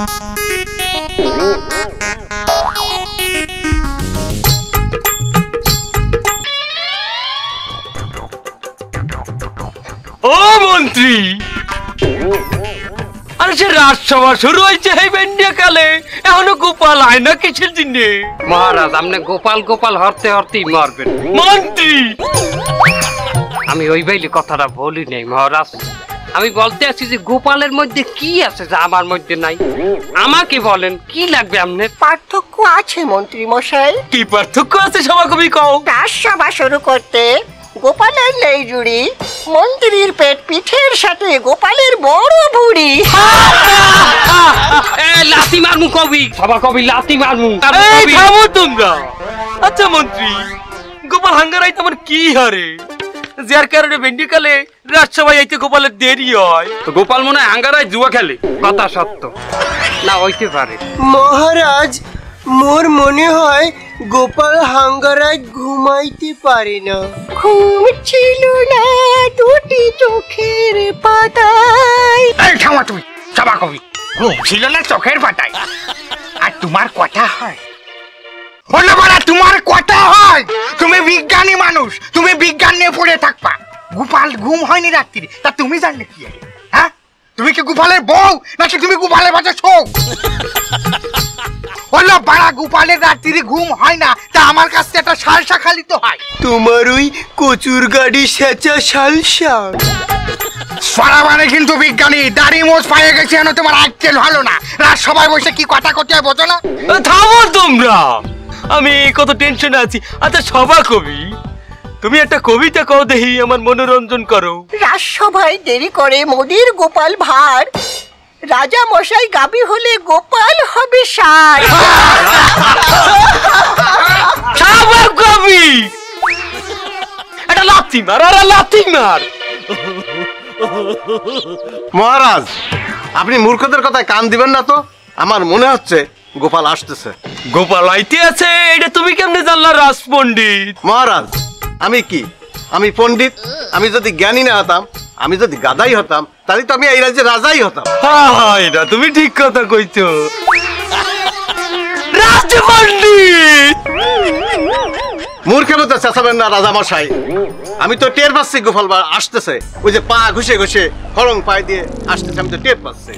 ও মন্ত্রী, আরে সে রাজসভা শুরু হয়েছে এই বেন্ডিয়া কালে, এখনো গোপাল আয় না কিসের দিনে? মহারাজ আপনি গোপাল গোপাল হরতে হরতেই মরবেন। মন্ত্রী, আমি ওই বাইলি কথাটা বলি নাই মহারাজ, আমি বলতে আছি যে গোপালের মধ্যে কি আছে যা আমার মধ্যে নাই। আমাকে বলেন কি লাগবে আপনার? পার্থক্য আছে মন্ত্রী মশাই। কি পার্থক্য আছে সভাকবি কও? রাজসভা শুরু করতে গোপালের নেই জুড়ি, মন্ত্রীর পেট পিঠের সাথে গোপালের বড় ভুড়ি। লাথি মারমু কবি, সভা কবি লাথি মারমু। থামো তোমরা। আচ্ছা মন্ত্রী, গোপাল হাঙ্গারাই তোমার কি হারে, যার কারণে বেন্ডি কালে রাজসভায় আইতে গোপালের দেরি হয়? তো গোপাল মনে হয় হাঙ্গারায় জুয়া খেলে। কথা সত্য না হইতে পারে মহারাজ, মোর মনে হয় গোপাল হাঙ্গারায় ঘুমাইতে পারে না। ঘুম ছিল না দুটি চোখের পাতায়। এই থামো তুমি সভা কবি, ঘুম ছিল না চোখের পাতায়, আর তোমার কথা হয় বললো বলা, তোমার কথা হয়। তুমি বিজ্ঞানী মানুষ, তুমি বিজ্ঞান নিয়ে পড়ে থাকবা। গোপাল ঘুম হয়নি রাত্রি, তা তুমি জানলে কি? হ্যাঁ, তুমি কি গোপালের বউ নাকি তুমি গোপালের বাচ্চা ছৌ? বললো বাড়া, গোপালের রাত্রি ঘুম হয় না, তা আমার কাছ থেকে একটা সালসা খালি তো হয়। তোমার ওই কচুর গাড়ি সেচা শালসা। সারা মানে কিন্তু বিজ্ঞানী, দাড়ি মোজ পায়ে গেছে, তোমার আজকেল ভালো না। রাত সবাই বসে কি কথা করতে হয় বোঝো না? থামো তোমরা, আমি কত টেনশনে আছি। আচ্ছা সভাকবি, তুমি একটা কবিতা কও দেখি, আমার মনোরঞ্জন করো। রাজসভায় দেরি করে মোদির গোপাল ভার, রাজা মশাই গাবি হলে গোপাল হবে ষাঁড়। সভাকবি, এটা লাথি মার, আরে লাথি মার। মহারাজ, আপনি মূর্খদের কথায় কান দিবেন না তো। আমার মনে হচ্ছে গোপাল আসতেছে। গোপাল আইতে আছে, এটা তুমি কেমনে জানলা রাজপণ্ডিত? মহারাজ, আমি কি, আমি পণ্ডিত? আমি যদি জ্ঞানী না হতাম, আমি যদি গাদাই হতাম, তাহলে তো আমি এই রাজ্যের রাজাই হতাম। হ্যাঁ, এটা তুমি ঠিক কথা কইছো, রাজপণ্ডিত। মূর্খের মতো চেঁচাবেন না রাজা মশাই। আমি তো টের পাচ্ছি গোপাল আসতেছে। ওই যে পা ঘুষে ঘুষে খড়ং পায়ে দিয়ে আসতেছে, আমি তো টের পাচ্ছি।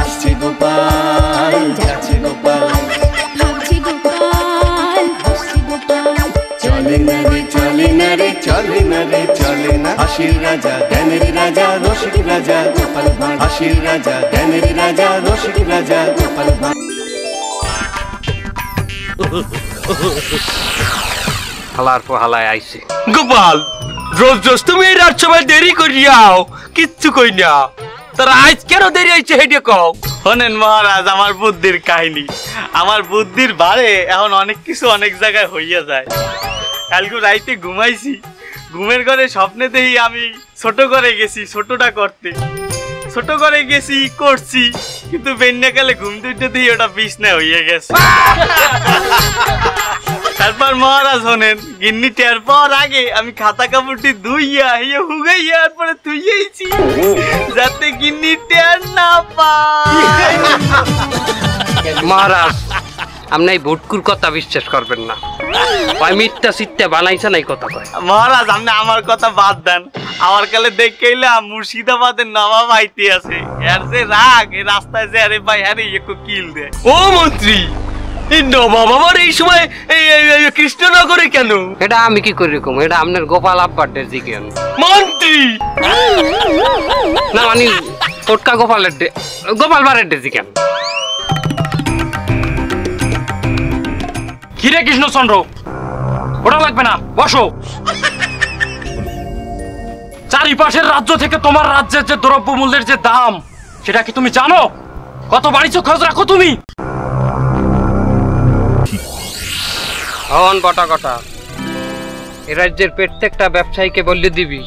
আসছে গোপাল, যাচ্ছে গোপাল, ভাবছি গোপাল, হাসছি গোপাল, চলে না রে চলে না রে চলে না রে চলে না। হাসির রাজা জ্ঞানের রাজা রসিক রাজা গোপাল ভাঁড়, হাসির রাজা জ্ঞানের রাজা রসিক রাজা গোপাল ভাঁড়। হালার পর হালায় আইছে। গোপাল, রোজ রোজ তুমি এই রাজসভায় দেরি করিয়াও, কিচ্ছু কই না, তার আজ কেন দেরি হয়েছে হেঁটে কও। শোনেন মহারাজ, আমার বুদ্ধির কাহিনী, আমার বুদ্ধির বাড়ে এখন অনেক কিছু অনেক জায়গায় হইয়া যায়। কালকে রাইতে ঘুমাইছি, ঘুমের ঘরে স্বপ্নে দেখি আমি ছোট করে গেছি, ছোটটা করতে ছোট করে গেছি করছি, কিন্তু বেন্যাকালে ঘুম দুইটা দিয়ে ওটা বিছনা হইয়া গেছে। তারপর মহারাজ হনেন গিন্নি টের পাওয়ার আগে আমি খাতা কাপড়টি ধুইয়া হিয়া হুগাইয়া পরে ধুইয়াইছি, যাতে গিন্নি টের না পায়। মহারাজ, আপনি এই ভুটকুর কথা বিশ্বাস করবেন না, ওই মিথ্যা সিটটা বানাইছে না এই কথা কয়। মহারাজ, আপনি আমার কথা বাদ দেন, আমার কালে দেখেইলাম মুর্শিদাবাদের নবাব আইতে আছে, এর যে রাগ, এই রাস্তায় যে আরে ভাই আরে একটু কিল দেয়। ও মন্ত্রী, এই নবাব আবার এই সময় এই কৃষ্ণনগরে কেন? এটা আমি কি করি কম, এটা আপনার গোপাল আব্বার জিজ্ঞেন। মন্ত্রী না মানে টোটকা গোপালের গোপাল বারের জিজ্ঞেন। কিরে কৃষ্ণচন্দ্র, ওটা লাগবে না, বসো। চারিপাশের রাজ্য থেকে তোমার রাজ্যের যে দ্রব্যমূল্যের যে দাম, সেটা কি তুমি জানো? কত বাড়িছো খোঁজ রাখো তুমি? হন বটা কটা, এ রাজ্যের প্রত্যেকটা ব্যবসায়ীকে বললে দিবি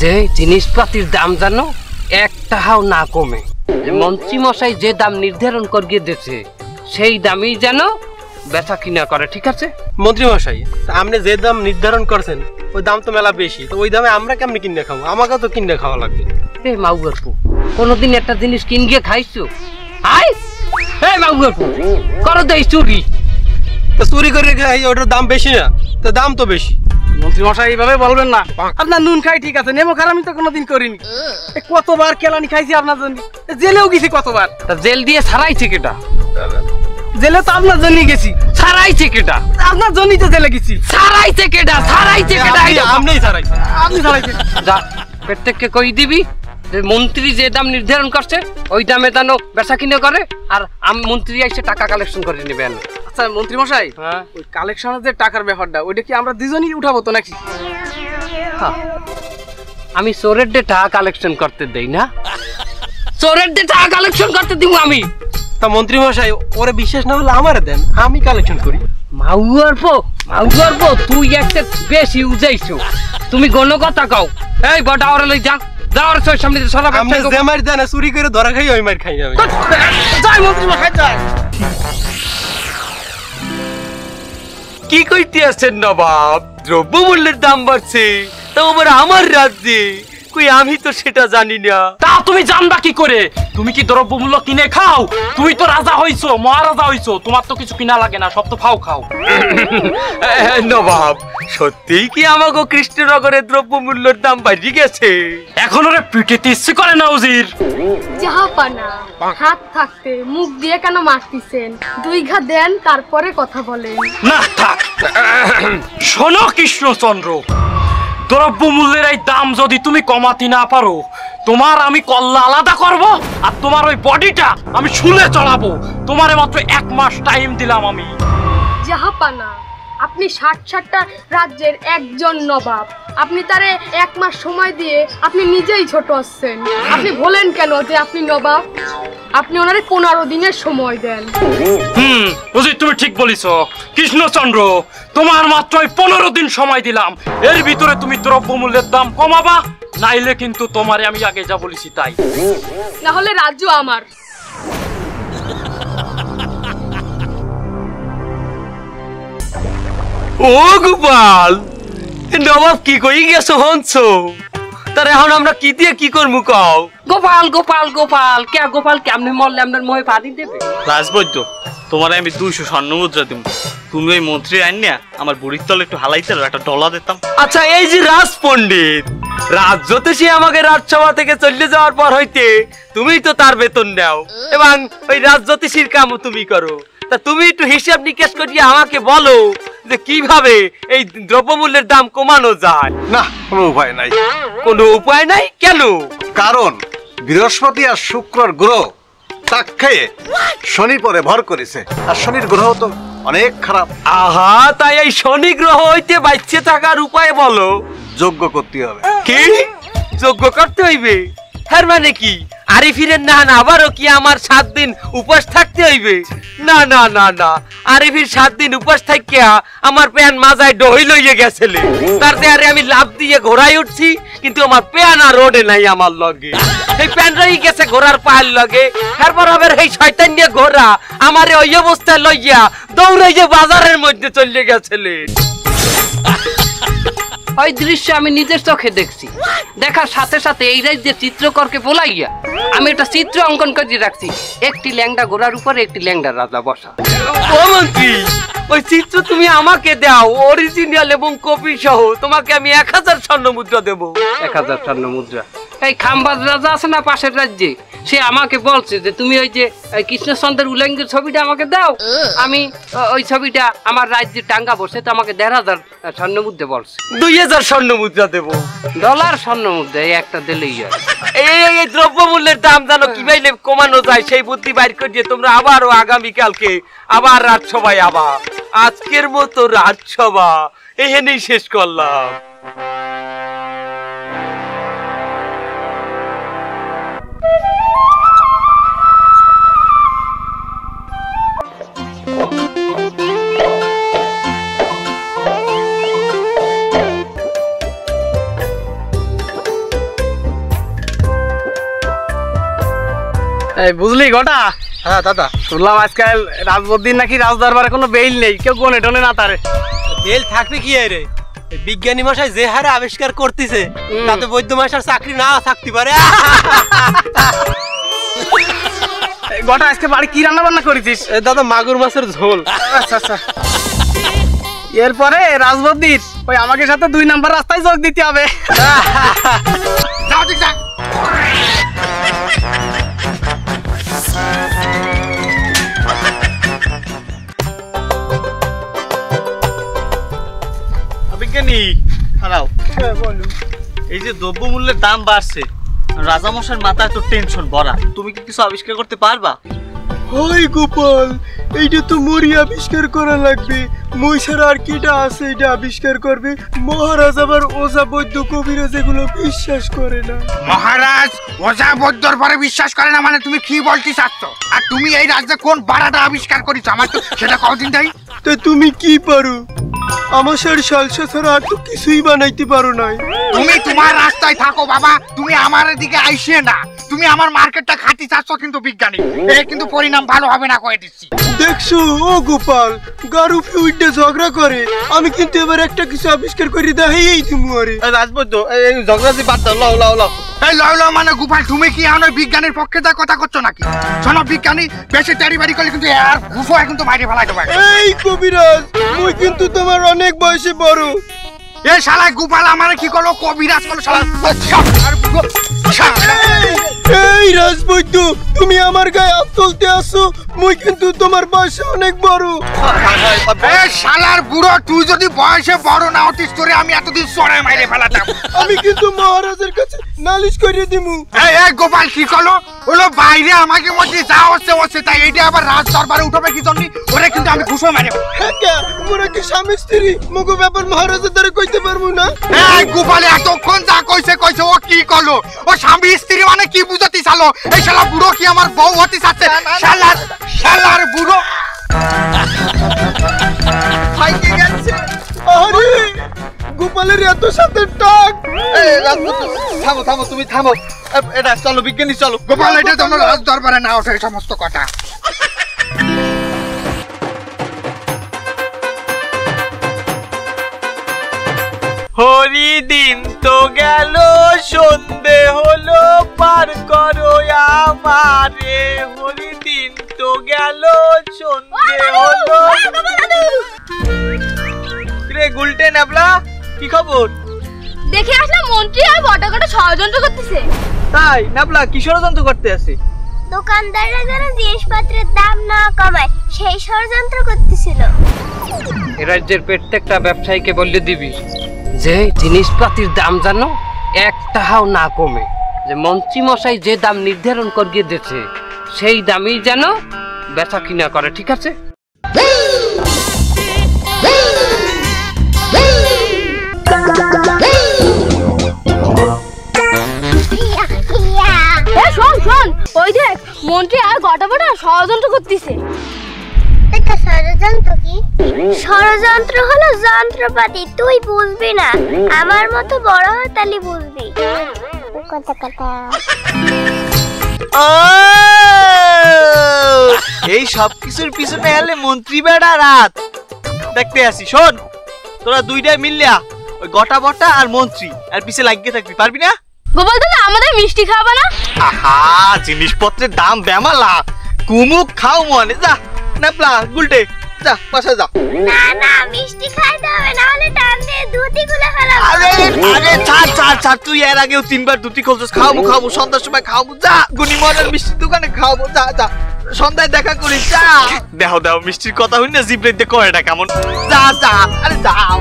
যে জিনিসপাতির দাম জানো এক টাকাও না কমে। মন্ত্রী মশাই যে দাম নির্ধারণ করিয়ে দিয়েছে সেই দামই যেন বেচা কিনা করে, ঠিক আছে? মন্ত্রী মশাই, আপনি যে দাম নির্ধারণ করছেন ওই দাম তো মেলা বেশি, তো ওই দামে আমরা কেমনি কিনে খাবো? আমাকেও তো কিনে খাওয়া লাগবে। এ মাউগরপু, কোনোদিন একটা জিনিস কিনগে খাইছো? আই এ মাউগরপু, করো দেই চুরি। তো চুরি করে খাই, ওটার দাম বেশি না? তো দাম তো বেশি। মন্ত্রী মশাই এইভাবে বলবেন না। আপনার নুন খাই ঠিক আছে, নেমো খারাপ আমি তো কোনোদিন করিনি। কতবার কেলানি খাইছি আপনার জন্য, জেলেও গেছি কতবার। তা জেল দিয়ে ছাড়াইছে কেটা? জেলে তো আপনার জন্যই গেছি। ছাড়াইছে কেটা? আপনার জন্যই তো জেলে গেছি। ছাড়াইছে কেটা? ছাড়াইছে কেটা? আপনিই ছাড়াইছেন। আপনি ছাড়াইছেন। যা প্রত্যেককে কই দিবি যে মন্ত্রী যে দাম নির্ধারণ করছে ওই দামে দানো বেচা কিনে করে, আর মন্ত্রী এসে টাকা কালেকশন করে নেবেন। আচ্ছা মন্ত্রী মশাই, ওই কালেকশনের যে টাকার ব্যাপারটা, ওইটা কি আমরা দুজনই উঠাবো তো নাকি? আমি চোরের ডে টাকা কালেকশন করতে দেই না? চোরের ডে টাকা কালেকশন করতে দিব আমি? তা মন্ত্রী মশাই, ওরে বিশ্বাস না হলে আমারে দেন, আমি কালেকশন করি। মাউগরপো, তুই একটা বেশি উজাইছো। তুমি গণ কথা কও। এই বড় ওরে লই যা, যাওয়ার সামনে সরা। আপনি যে মার দেন চুরি করে ধরা খাই, ওই মার খাই আমি। যাই মন্ত্রী মশাই যাই। কি কইতে আছেন নবাব? দ্রব্যমূল্যের দাম বাড়ছে, তা আবার আমার রাজ্যে? কই আমি তো সেটা জানি না। তা তুমি জানবা কি করে? তুমি কি দ্রব্যমূল্য কিনে খাও? তুমি তো রাজা হইছো, মহারাজা হইছো, তোমার তো কিছু কিনা লাগে না, সব তো ফাও খাও। নবাব, সত্যিই কি আমাগো কৃষ্ণনগরের দ্রব্যমূল্যের দাম বাড়ি গেছে? এখন ওরে পিটিতে ইচ্ছে করে না উজির। জাহাপানা, হাত থাকতে মুখ দিয়ে কেন মারতিছেন? 2 ঘা দেন, তারপরে কথা বলেন। না থাক। শোনো কৃষ্ণচন্দ্র, দ্রব্যমূল্যের এই দাম যদি তুমি কমাতে না পারো, তোমার আমি কল্লা আলাদা করব, আর তোমার ওই বডিটা আমি শুলে চড়াবো। তোমারে মাত্র 1 মাস টাইম দিলাম আমি। জাহাপানা, আপনি 60-60টা রাজ্যের একজন নবাব, আপনি তারে 1 মাস সময় দিয়ে আপনি নিজেই ছোট হচ্ছেন। আপনি বলেন কেন যে আপনি নবাব? আপনি ওনারে 15 দিনের সময় দেন। বুঝি তুমি ঠিক বলিস কৃষ্ণচন্দ্র, তোমার মাত্র 15 দিন সময় দিলাম। এর ভিতরে তুমি দ্রব্যমূল্যের দাম কমাবা, নাইলে কিন্তু তোমারে আমি আগে যা বলেছি তাই। না হলে রাজ্য আমার। ও গোপাল, নবাব কি কই গেছো হনছো? তার এখন আমরা কি দিয়ে কি করবো কও? গোপাল গোপাল গোপাল কে গোপাল কেমনে মরলে আপনার মোহে পানি দেবে? রাজবৈদ্য, তোমার আমি 200 স্বর্ণ মুদ্রা দিব। তুমি ওই মন্ত্রী আইন না আমার বুড়ির তলে একটু হালাইতে একটা ডলা দিতাম। আচ্ছা, এই যে রাজ পণ্ডিত, রাজ্যতে আমাকে রাজসভা থেকে চলে যাওয়ার পর হইতে তুমি তো তার বেতন নাও এবং ওই রাজজ্যোতিষীর কামও তুমি করো। তা তুমি একটু হিসাব নিকেশ করিয়ে আমাকে বলো যে কিভাবে এই দ্রব্যমূল্যের দাম কমানো যায়। না, কোনো উপায় নাই। কোনো উপায় নাই কেন? কারণ বৃহস্পতি আর শুক্রর গ্রহ তাক খেয়ে শনির পরে ভর করেছে, আর শনির গ্রহ তো অনেক খারাপ। আহা, তাই এই শনি গ্রহ হইতে বাঁচতে থাকার উপায় বলো। যজ্ঞ করতে হবে। কি যজ্ঞ করতে হইবে? তার মানে কি আরিফিরের না আবারও কি আমার 7 দিন উপবাস থাকতে হইবে? না না না না, আরিফির 7 দিন উপবাস থাকিয়া আমার প্যান মাজায় ডহি লইয়ে গেছিলে, তারতে আরে আমি লাভ দিয়ে ঘোড়ায় উঠছি, কিন্তু আমার প্যান আর রোডে নাই আমার লগে। এই প্যান রই গেছে ঘোড়ার পায়ের লগে। তারপর আবার এই শয়তান নিয়ে ঘোড়া আমারে ওই অবস্থায় লইয়া দৌড়াইয়ে বাজারের মধ্যে চলে গেছিলে। ওই দৃশ্য আমি নিজের চোখে দেখছি। দেখার সাথে সাথে এই রাজ্যের চিত্রকরকে বলাইয়া আমি একটা চিত্র অঙ্কন করে রাখছি। একটি ল্যাংড়া ঘোড়ার উপরে একটি ল্যাংড়া রাজা বসা। ও মন্ত্রী, ওই চিত্র তুমি আমাকে দাও, অরিজিনাল এবং কপি সহ। তোমাকে আমি 1000 স্বর্ণ মুদ্রা দেবো। 1000 স্বর্ণ মুদ্রা? এই খাম্বাজ রাজা আছে না পাশের রাজ্যে, সে আমাকে বলছে যে তুমি ওই যে কৃষ্ণচন্দ্রের উল্লেঙ্গের ছবিটা আমাকে দাও, আমি ওই ছবিটা আমার রাজ্যে টাঙ্গা বসে, তো আমাকে 1500 স্বর্ণ মুদ্রা বলছে। 2000 স্বর্ণ মুদ্রা দেবো। ডলার স্বর্ণ মুদ্রা এই একটা দিলেই হয়। এই দ্রব্যমূল্যের দাম জানো কিভাবে কমানো যায় সেই বুদ্ধি বাইর করে দিয়ে তোমরা আবারও আগামীকালকে আবার রাজসভায় আবার। আজকের মতো রাজসভা এখানেই শেষ করলাম। বুঝলি গোটা? হ্যাঁ দাদা, শুনলাম আজকাল রাজবদ্দির নাকি রাজদরবারে কোনো বেইল নেই, কেউ গনে টনে না তারে। বেল থাকবে কি রে? বিজ্ঞানী মশাই যে হারে আবিষ্কার করতেছে তাতে বৈদ্য মশাইয়ের চাকরি না থাকতে পারে। গোটা আজকে বাড়ি কি রান্না বান্না করেছিস? দাদা মাগুর মাছের ঝোল। আচ্ছা আচ্ছা। এরপরে রাজবদ্দির ওই আমাকে সাথে 2 নাম্বার রাস্তায় যোগ দিতে হবে। যাও ঠিক যা। বিজ্ঞানী খারাপ এই যে দ্রব্যমূল্যের দাম বাড়ছে, রাজামশাইয়ের মাথায় তো টেনশন ভরা, তুমি কি কিছু আবিষ্কার করতে পারবা? ওই গোপাল, এইটা তো মরি আবিষ্কার করা লাগবে। মই ছাড়া আর কিটা আছে এটা আবিষ্কার করবে? মহারাজ আবার ওঝা বৈদ্য কবিরাজ এগুলো বিশ্বাস করে না। মহারাজ ওঝা বৈদ্যর পরে বিশ্বাস করে না মানে তুমি কি বলতে চাচ্ছ? আর তুমি এই রাজ্যে কোন বাড়াটা আবিষ্কার করেছো আমার তো সেটা কতদিন তাই? তো তুমি কি পারো? আমাশার সালসা ছাড়া আর তো কিছুই বানাইতে পারো নাই। তুমি তোমার রাস্তায় থাকো বাবা, তুমি আমার দিকে আইসে না। তুমি আমার মার্কেটটা খাতি চাচ্ছ কিন্তু বিজ্ঞানী, এর কিন্তু পরিণাম ভালো হবে না কয়ে দিচ্ছি। দেখছো ও গোপাল, গারু ফিউডে ঝগড়া করে, আমি কিন্তু এবার একটা কিছু আবিষ্কার করে দেখাই এই তুমি আরে রাজবৈদ্য এই ঝগড়া যে বাদ দাও, লাও লাও লাও। এই লও লও মানে গোপাল তুমি কি এখন ওই বিজ্ঞানীর পক্ষে যা কথা করছো নাকি? শোনো বিজ্ঞানী, বেশি তেড়িবাড়ি করলে কিন্তু আর গুফো কিন্তু মাইরে ফেলাই দেবো। এই কবিরাজ, মই কিন্তু তোমার অনেক বয়সে বড়। এ শালা গোপাল আমারে কি করলো? কবিরাজ করলো শালা। এই রাজবৈদ্য, তুমি আমার গায়ে হাত তুলতে আসো, মই কিন্তু তোমার বয়সে অনেক বড়। এ শালার বুড়ো, তুই যদি বয়সে বড় না হতিস তোরে আমি এতদিন সরে মাইরে ফেলাতাম। আমি কিন্তু মহারাজের কাছে নালিশ করে দিমু। এই গোপাল কি করলো? হলো বাইরে আমাকে মধ্যে যা হচ্ছে তাই এইটা আবার রাজ দরবারে উঠবে কি জন্য? ওরে কিন্তু আমি ঘুষো মারে। মোরা কি স্বামী স্ত্রী? মুগো ব্যাপার মহারাজের দ্বারা কইতে পারবো না। এই গোপাল এতক্ষণ যা কইছে ও কি করলো? ও স্বামী স্ত্রী মানে কি বুঝাতে চালো? এই শালা বুড়ো কি আমার বউ হতে চাচ্ছে? শালার বুড়ো ফাইকে গেছে। আরে গোপালের এত সাথে টাক। এই রাজবৈদ্য থামো থামো, তুমি থামো। এটা চলো বিজ্ঞানী চলো। গোপাল এটা তো রাজ দরবারে না ওঠে সমস্ত কথা। হরি দিন তো গেল, সন্ধে হলো, পার করো আমারে। হরি দিন তো গেল, সন্ধে হলো। রে গুলটে নাবলা, কি খবর? দেখে আসলাম মন্ত্রী আর বটাঘাটা ষড়যন্ত্র করতেছে। তাই নাবলা কি ষড়যন্ত্র করতে আছে? দোকানদাররা যেন জিনিসপত্রের দাম না কমায় সেই ষড়যন্ত্র করতেছিল। এ রাজ্যের প্রত্যেকটা ব্যবসায়ীকে বললে দিবি যে জিনিসপাতির দাম যেন 1 টাকাও না কমে। যে মন্ত্রী মশাই যে দাম নির্ধারণ করিয়ে দিয়েছে সেই দামই যেন বেচা কিনা করে, ঠিক আছে? শোন শোন, ওই দেখ মন্ত্রী আর গটাবটা ষড়যন্ত্র করতেছে। এটা ষড়যন্ত্র কি? ষড়যন্ত্র হলো যন্ত্রপাতি, তুই বুঝবি না, আমার মতো বড় হাতালি বুঝবি। কথা কথা এই সব কিছুর পিছনে এলে মন্ত্রী বেড়া রাত দেখতে আসি। শোন, তোরা দুইটাই মিললিয়া ওই গটা বটা আর মন্ত্রী আর পিছে লাগিয়ে থাকবি, পারবি না? গোপাল দাদা আমাদের মিষ্টি খাওয়াবা না? আহা, জিনিসপত্রের দাম বেমালা, কুমুক খাও মনে। যা নাপলা গুলটে, যা বাসা যা। না না, মিষ্টি খাইতে হবে, না হলে টান দিয়ে দুটি গুলে ফেলাবো। আরে আরে ছাড়, তুই এর আগেও 3 বার দুটি খুলছিস। খাওয়াবো সন্ধ্যার সময় খাওয়াবো। যা গুনিমনের মিষ্টির দোকানে খাওয়াবো, যা সন্ধ্যায় দেখা করিস। যা দেও মিষ্টির কথা হই না, জিব্রে দিয়ে কয় এটা কেমন। যা আরে যাও।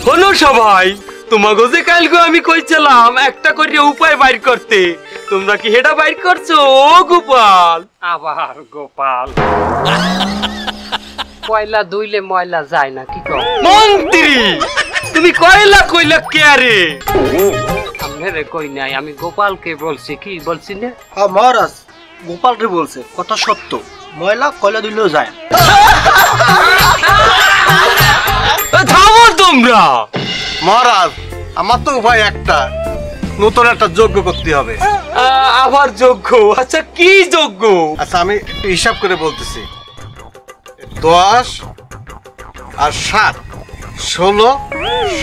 হলো সবাই, তোমাকে যে কালকে আমি কইছিলাম একটা করে উপায় বাইর করতে, তোমরা কি হেটা বাইর করছো? ও গোপাল, আবার গোপাল, কয়লা দুইলে ময়লা যায় না, কি কও? মন্ত্রী তুমি কয়লা কইলা কে রে? আমনে কই নাই, আমি গোপালকে বলছি। কি বলছি না? হ্যাঁ মহারাজ, গোপালকে বলছে, কথা সত্য, ময়লা কয়লা দিলেও যায়। থামো তোমরা। মহারাজ, আমার তো উপায় একটা, নতুন একটা যজ্ঞ করতে হবে। আবার যজ্ঞ? আচ্ছা কি যজ্ঞ? আচ্ছা আমি একটু হিসাব করে বলতেছি। 10 আর 7 16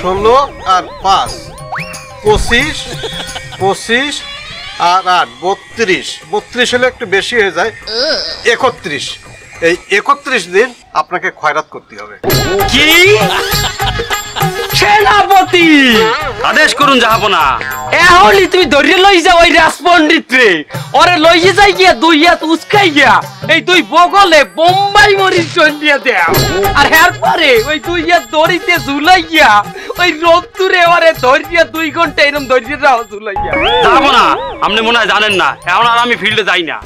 16 আর 5 25 25 আর 8 32 32 হলে একটু বেশি হয়ে যায় 31 এই 31 দিন আপনাকে খয়রাত করতে হবে। কি সেনাপতি আদেশ করুন যাহাবনা এহলি তুমি ধরিয়ে লই যাও ওই রাজপণ্ডিত রে ওরে লইয়ে যাই গিয়া দুই হাত উস্কাই গিয়া এই দুই বগলে বোম্বাই মরিচ চলিয়ে দাও আর এরপরে ওই দুই হাত দড়িতে ঝুলাই গিয়া ওই রোদ্দুরে ওরে ধরিয়ে 2 ঘন্টা এরকম ধরিয়ে রাও ঝুলাই গিয়া যাহাবনা আপনি মনে হয় জানেন না এখন আর আমি ফিল্ডে যাই না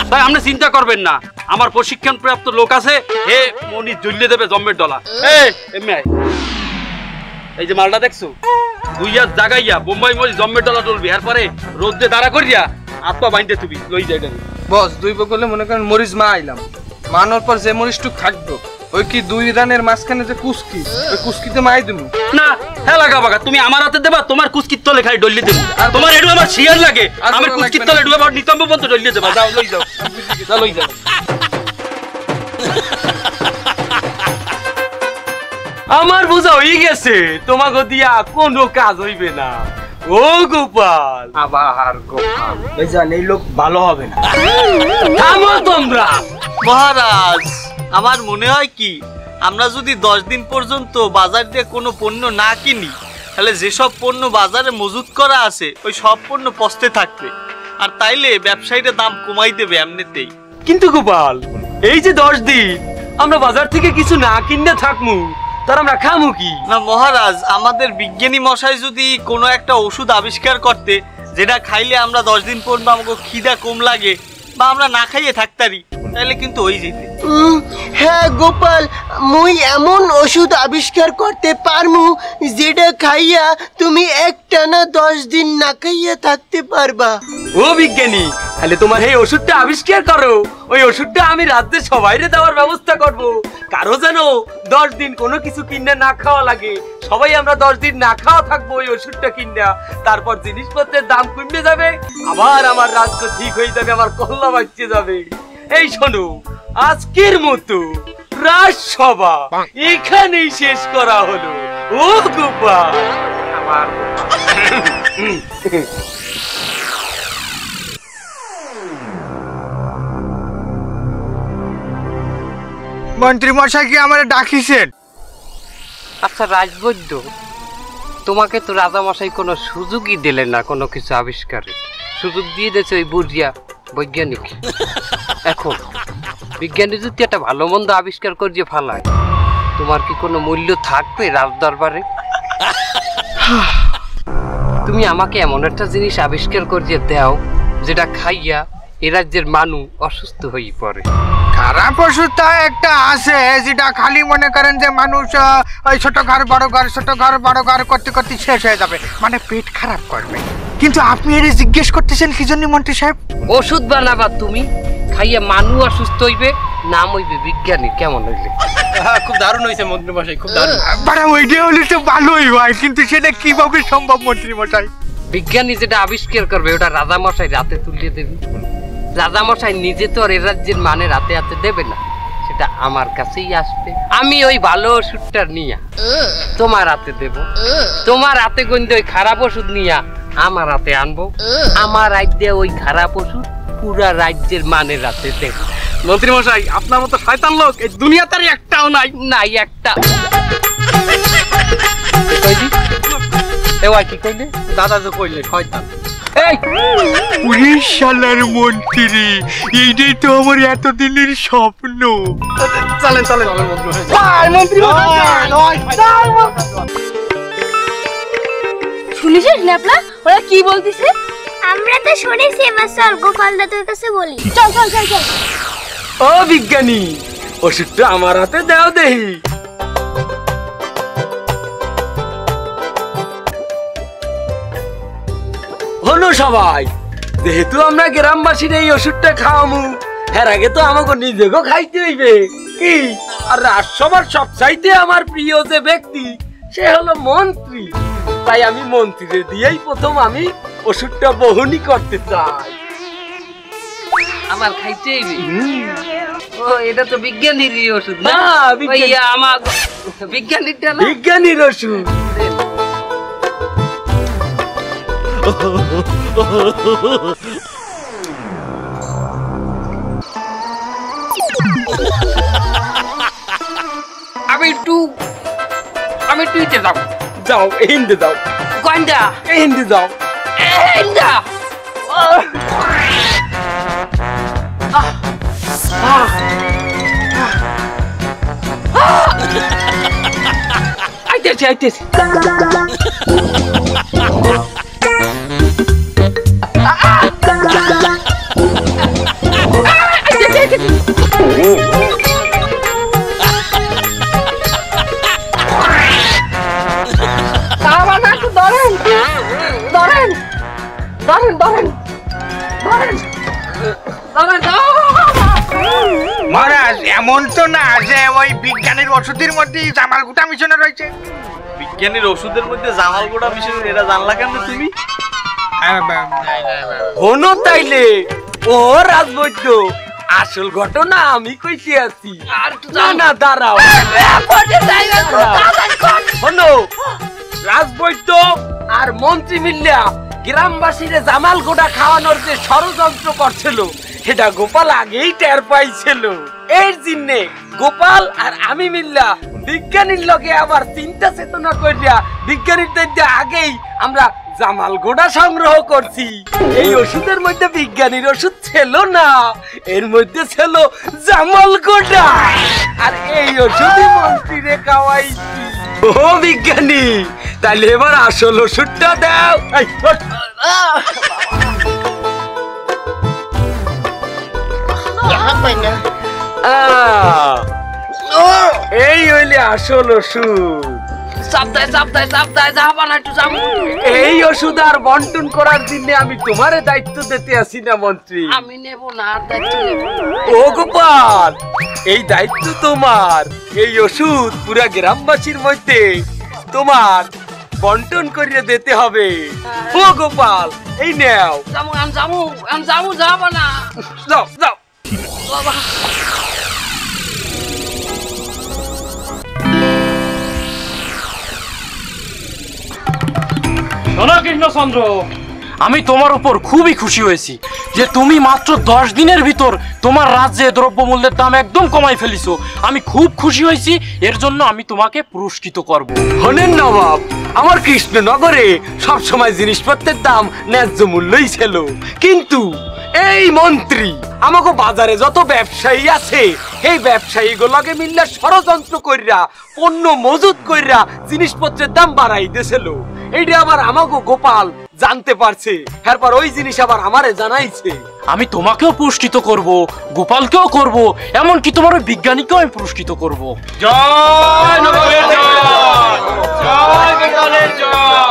তাই আপনি চিন্তা করবেন না আমার প্রশিক্ষণ প্রাপ্ত লোক আছে এ মনি জ্বলিয়ে দেবে জম্মের ডলা এই যে মালটা দেখছো 2 হাত জাগাইয়া বোম্বাই মরিচ জম্মের ডলা ডলবি এরপরে রোদে দাঁড়া করিয়া আত্মা বাইন্দে তুমি লই যাই বস 2 বগলে মনে করেন মরিচ মা আইলাম মানোর পর যে মরিচটুক থাকবো ওই কি 2 রানের মাঝখানে যে কুস্কি ওই কুস্কিতে মাই দিমু না হ্যাঁ লাগা বাগা তুমি আমার হাতে দেবা তোমার কুস্কির তলে খাই ডললি দেব তোমার এডু আমার শিয়ার লাগে আমার কুস্কির তলে ডুবা নিতম্ব পর্যন্ত ডললি দেবা যাও লই যাও চল লই যাও আমার বুঝা হয়ে গেছে তোমাকে দিয়া কোনো কাজ হইবে না ও গোপাল আবার গোপাল বেজান এই লোক ভালো হবে না থামো তোমরা মহারাজ আমার মনে হয় কি আমরা যদি 10 দিন পর্যন্ত বাজার দিয়ে কোনো পণ্য না কিনি তাহলে যেসব পণ্য বাজারে মজুত করা আছে ওই সব পণ্য পচতে থাকবে আর তাইলে ব্যবসায়ীরা দাম কমাই দেবে এমনিতেই। কিন্তু গোপাল এই যে 10 দিন আমরা বাজার থেকে কিছু না কিনে থাকমু তার আমরা খামু কি না মহারাজ আমাদের বিজ্ঞানী মশাই যদি কোনো একটা ওষুধ আবিষ্কার করতে যেটা খাইলে আমরা 10 দিন পর্যন্ত আমাকে খিদা কম লাগে বা আমরা না খাইয়ে থাকতারি তাহলে কিন্তু ওই যেতে। হ্যাঁ গোপাল মুই এমন ওষুধ আবিষ্কার করতে পারমু যেটা খাইয়া তুমি একটানা 10 দিন না খাইয়া থাকতে পারবা। ও বিজ্ঞানী তাহলে তোমার এই ওষুধটা আবিষ্কার করো ওই ওষুধটা আমি রাতে সবাইরে দেওয়ার ব্যবস্থা করব কারো যেন 10 দিন কোনো কিছু কিনে না খাওয়া লাগে সবাই আমরা 10 দিন না খাওয়া থাকবো ওই ওষুধটা কিনা তারপর জিনিসপত্রের দাম কমে যাবে আবার আমার রাজ্য ঠিক হয়ে যাবে আমার কল্লা বাঁচতে যাবে। এই শোনো আজকের মতো রাজসভা এখানেই শেষ করা হলো ও গোপাল আমার মন্ত্রী মশাই কি আমারে ডাকিছেন? আচ্ছা রাজবৈদ্য তোমাকে তো রাজা মশাই কোনো সুযোগই দিলেন না কোনো কিছু আবিষ্কারে সুযোগ দিয়ে দিয়েছে ওই বুঝিয়া বৈজ্ঞানিক এখন বিজ্ঞানী যদি একটা ভালো মন্দ আবিষ্কার করিয়ে ফেলায় তোমার কি কোনো মূল্য থাকবে রাজ দরবারে? তুমি আমাকে এমন একটা জিনিস আবিষ্কার করিয়ে দাও যেটা খাইয়া এ রাজ্যের মানুষ অসুস্থ হয়ে পড়ে। খারাপ ওষুধটা একটা আছে যেটা খালি মনে করেন যে মানুষ ওই ছোট ঘর বড় ঘর ছোট ঘর বড় ঘর করতে করতে শেষ হয়ে যাবে মানে পেট খারাপ করবে কিন্তু আপনি এর জিজ্ঞেস করতেছেন কি জন্য মন্ত্রী সাহেব? ওষুধ বানাবা তুমি খাইয়া মানুষ অসুস্থ হইবে নাম হইবে বিজ্ঞানী কেমন হইলে? খুব দারুণ হইছে মন্ত্রী মশাই খুব দারুণ। বাড়া ওইটা হলে তো ভালোই হয় কিন্তু সেটা কিভাবে সম্ভব মন্ত্রী মশাই? বিজ্ঞানী যেটা আবিষ্কার করবে ওটা রাজা মশাই রাতে তুলিয়ে দেবে রাজা মশাই নিজে তো আর এ রাজ্যের মানে রাতে রাতে দেবে না সেটা আমার কাছেই আসবে আমি ওই ভালো ওষুধটা নিয়া তোমার হাতে দেব তোমার হাতে গন্ধে ওই খারাপ ওষুধ নিয়া আমার হাতে আনবো আমার রাজ্যে ওই খারাপ ওষুধ পুরা রাজ্যের মানে রাতে দেব। মন্ত্রী মশাই আপনার মতো শয়তান লোক এই দুনিয়াতে আর একটাও নাই নাই একটা এবার কি কইলে দাদা তো কইলে শয়তান এই পুলিশ শালার মন্ত্রী এইটাই তো আমার এতদিনের স্বপ্ন। চলেন চলেন মন্ত্রী শুনেছিস ন্যাপলা ওরা কি বলতিছে? আমরা তো শুনেছি এবার চল গোপাল দাদুর কাছে বলি চল চল চল চল। ও বিজ্ঞানী ওষুধটা আমার হাতে দাও দেহি হলো সবাই যেহেতু আমরা গ্রামবাসীর এই ওষুধটা খাওয়ামু এর আগে তো আমাকে নিজেকেও খাইতে হইবে কি আর রাজসভার সবচাইতে আমার প্রিয় যে ব্যক্তি সে হলো মন্ত্রী তাই আমি মন্ত্রীরে দিয়েই প্রথম আমি ওষুধটা বহনি করতে চাই। আমার খাইতে হইবে ওই এটা তো বিজ্ঞানীরই ওষুধ না? না, বিজ্ঞানী- ওই আমার বিজ্ঞানীরটা না? বিজ্ঞানীর ওষুধ। আমি একটু ইতে যাবো। যাও হিন্দে যাও, গন্ডা হিন্দে যাও। এইটা আইতেছি আইতেছি। মহারাজ এমন তো না যে ওই বিজ্ঞানীর ওষুধের মধ্যে জামাল গোটা মিশনে রয়েছে। বিজ্ঞানীর ওষুধের মধ্যে জামাল গোড়া মিশন এটা জানলা কেন তুমি? হনো তাইলে ও রাজবৈদ্য, আসল ঘটনা আমি কইতে আছি। না না দাঁড়াও, হনো রাজবৈদ্য আর মন্ত্রী মিল্লা গ্রামবাসীরে জামাল গোটা খাওয়ানোর যে ষড়যন্ত্র করছিল সেটা গোপাল আগেই টের পাইছিল। এর জন্যে গোপাল আর আমি মিল্লা বিজ্ঞানীর লগে আবার চিন্তা চেতনা করিয়া বিজ্ঞানীদের আগেই আমরা জামাল গোড়া সংগ্রহ করছি। এই ওষুধের মধ্যে বিজ্ঞানীর ওষুধ ছিল না, এর মধ্যে ছিল জামাল গোড়া। আর এই ওষুধই মন্ত্রীরে খাওয়াইছি। ও বিজ্ঞানী, তাহলে এবার আসল ওষুধটা দাও। এই, ওঠ। এই হইলে আসল ওষুধ। এই ওষুধ আর বন্টন করার জন্য আমি তোমারে দায়িত্ব দিতে আসি না মন্ত্রী। আমি নেব না, আর দায়িত্ব নেব না। ও গোপাল, এই দায়িত্ব তোমার। এই ওষুধ পুরা গ্রামবাসীর মধ্যে তোমার বন্টন করিয়ে দিতে হবে। ও গোপাল, এই নাও। যাবো না। যাও যাও। বাবা শোনো কৃষ্ণচন্দ্র, আমি তোমার উপর খুবই খুশি হয়েছি যে তুমি মাত্র 10 দিনের ভিতর তোমার রাজ্যে দ্রব্যমূল্যের দাম একদম কমাই ফেলিছো। আমি খুব খুশি হয়েছি, এর জন্য আমি তোমাকে পুরস্কৃত করব। হলেন নবাব, আমার কৃষ্ণনগরে সব সময় জিনিসপত্রের দাম ন্যায্য মূল্যই ছিল, কিন্তু এই মন্ত্রী আমাকে বাজারে যত ব্যবসায়ী আছে এই ব্যবসায়ী গুলোকে মিললে ষড়যন্ত্র কইরা পণ্য মজুত কইরা জিনিসপত্রের দাম বাড়াই দিয়েছিল। এইটা আবার আমাকে গোপাল জানতে পারছে, এরপর ওই জিনিস আবার আমারে জানাইছে। আমি তোমাকেও পুরস্কৃত করব, গোপালকেও করব, এমনকি তোমার ওই বিজ্ঞানীকেও আমি পুরস্কৃত করব। জয় নবাবের জয়, জয় গোপালের জয়।